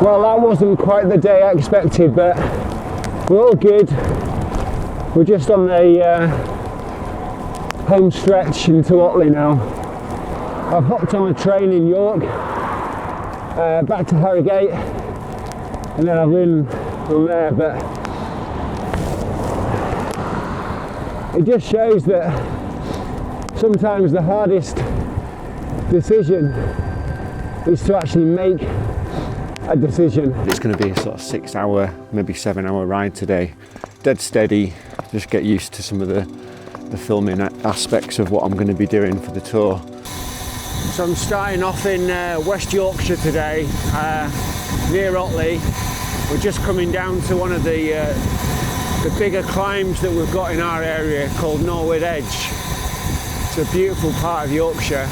Well, that wasn't quite the day I expected, but we're all good. We're just on the home stretch into Otley now. I've hopped on a train in York, back to Harrogate, and then I've ridden from there, but it just shows that sometimes the hardest decision is to actually make a decision. It's going to be a sort of 6 hour, maybe 7 hour ride today. Dead steady, just get used to some of the filming aspects of what I'm going to be doing for the tour. So I'm starting off in West Yorkshire today, near Otley. We're just coming down to one of the bigger climbs that we've got in our area called Norwood Edge. It's a beautiful part of Yorkshire.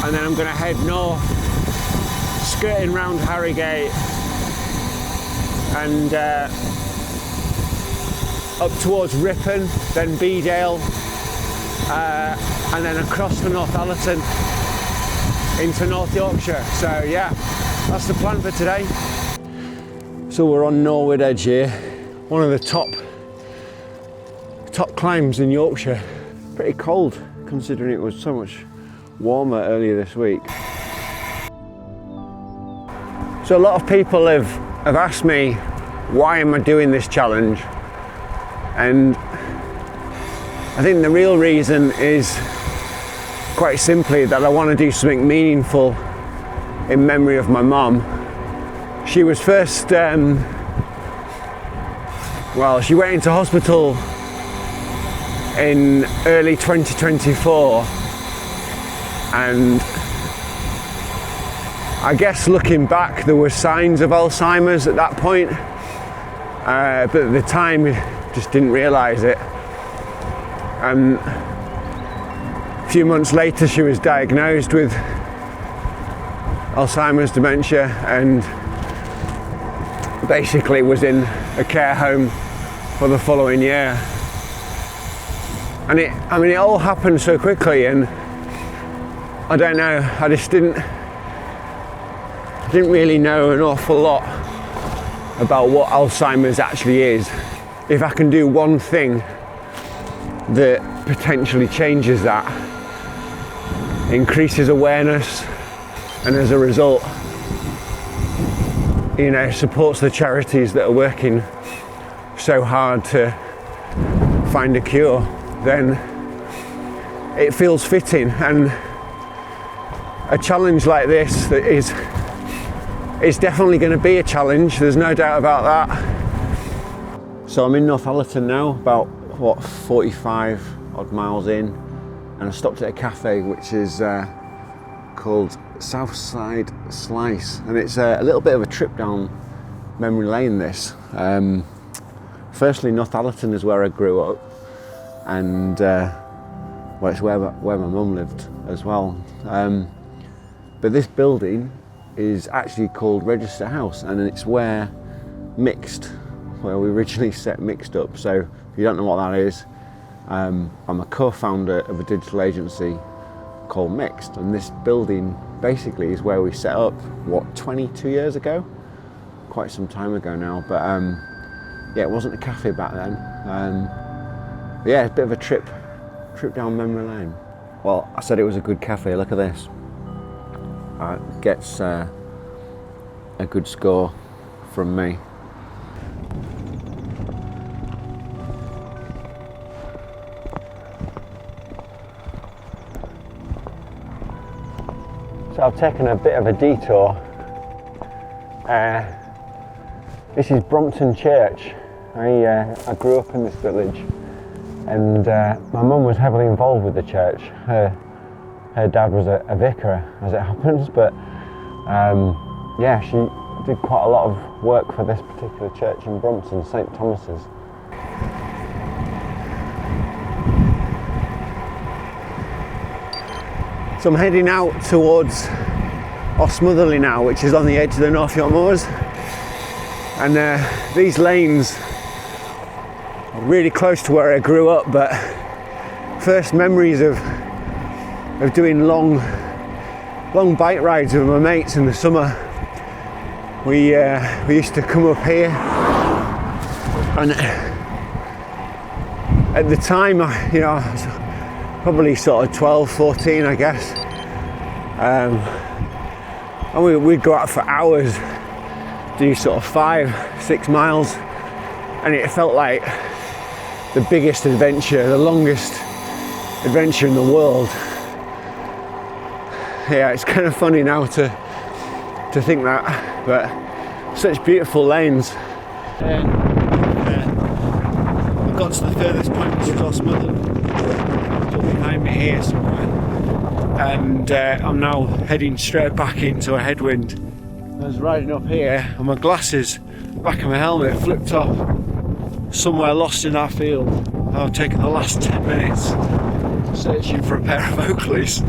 And then I'm going to head north, skirting round Harrogate and up towards Ripon, then Beedale, and then across to Northallerton into North Yorkshire. So yeah, that's the plan for today. So we're on Norwood Edge here, one of the top climbs in Yorkshire. Pretty cold considering it was so much warmer earlier this week. So a lot of people have asked me, why am I doing this challenge? And I think the real reason is quite simply that I want to do something meaningful in memory of my mum. She was first, she went into hospital in early 2024, and I guess looking back there were signs of Alzheimer's at that point, but at the time just didn't realise it. And a few months later she was diagnosed with Alzheimer's dementia and basically was in a care home for the following year. And it all happened so quickly, and I don't know, I just didn't really know an awful lot about what Alzheimer's actually is. If I can do one thing that potentially changes that, increases awareness, and as a result, supports the charities that are working so hard to find a cure, then it feels fitting. And a challenge like this that is definitely going to be a challenge, there's no doubt about that. So I'm in Northallerton now, about 45 odd miles in, and I stopped at a cafe which is called Southside Slice, and it's a little bit of a trip down memory lane this. Firstly, Northallerton is where I grew up, and it's where my mum lived as well. But this building is actually called Register House, and it's where we originally set Mixed up. So if you don't know what that is, I'm a co-founder of a digital agency called Mixed, and this building basically is where we set up, 22 years ago? Quite some time ago now, but it wasn't a cafe back then. It's a bit of a trip down memory lane. Well, I said it was a good cafe, look at this. Gets a good score from me. So I've taken a bit of a detour. This is Brompton Church. I grew up in this village, and my mum was heavily involved with the church. Her dad was a vicar, as it happens, but she did quite a lot of work for this particular church in Brompton, St Thomas's. So I'm heading out towards Osmotherley now, which is on the edge of the North York Moors, and these lanes are really close to where I grew up, but first memories of doing long long bike rides with my mates in the summer. We used to come up here, and at the time, I was probably sort of 12, 14, I guess. And we'd go out for hours, do sort of 5-6 miles, and it felt like the biggest adventure, the longest adventure in the world. Yeah, it's kind of funny now to think that, but such beautiful lanes. And I've got to the furthest point, which is Northallerton, behind me here somewhere, and I'm now heading straight back into a headwind. I was riding up here and my glasses, back of my helmet, flipped off somewhere lost in our field. I've taken the last 10 minutes searching for a pair of Oakleys.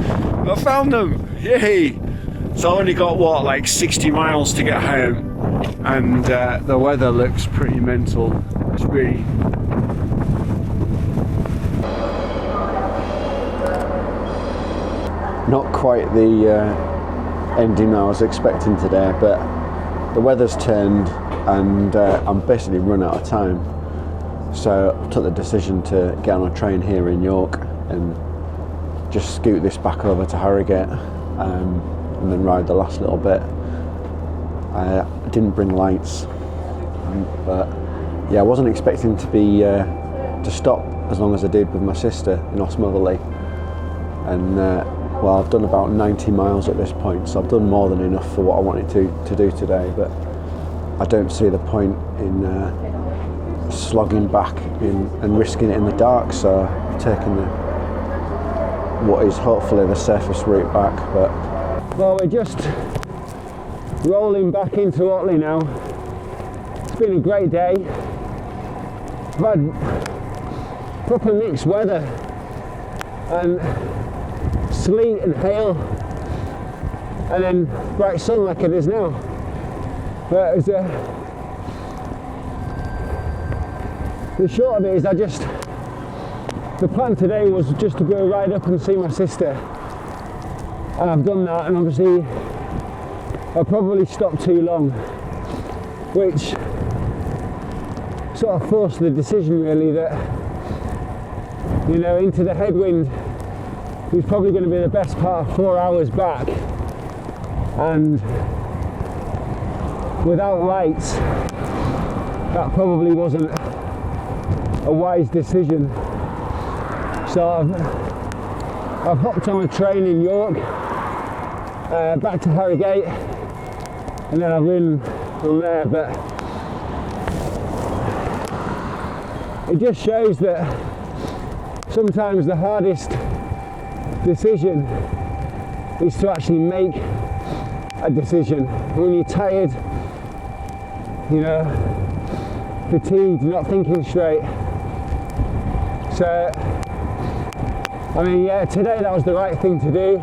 I found them! Yay! So I only got like 60 miles to get home, and the weather looks pretty mental. It's really not quite the ending I was expecting today, but the weather's turned and I'm basically run out of time. So I took the decision to get on a train here in York and just scoot this back over to Harrogate, and then ride the last little bit. I didn't bring lights, but yeah, I wasn't expecting to be to stop as long as I did with my sister in Northallerton, and well, I've done about 90 miles at this point, so I've done more than enough for what I wanted to do today, but I don't see the point in slogging back and risking it in the dark, so I've taken what is hopefully the safest route back. But well, we're just rolling back into Otley now. It's been a great day. I've had proper mixed weather and sleet and hail, and then bright sun like it is now. But it was, the short of it is the plan today was just to go ride up and see my sister, and I've done that, and obviously I probably stopped too long, which sort of forced the decision really that, into the headwind was probably going to be the best part of 4 hours back, and without lights that probably wasn't a wise decision. So I've hopped on a train in York back to Harrogate, and then I've ridden from there. But it just shows that sometimes the hardest decision is to actually make a decision when you're tired, fatigued, not thinking straight. So I mean, yeah, today that was the right thing to do.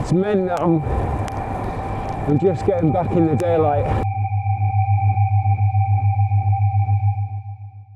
It's meant that I'm just getting back in the daylight.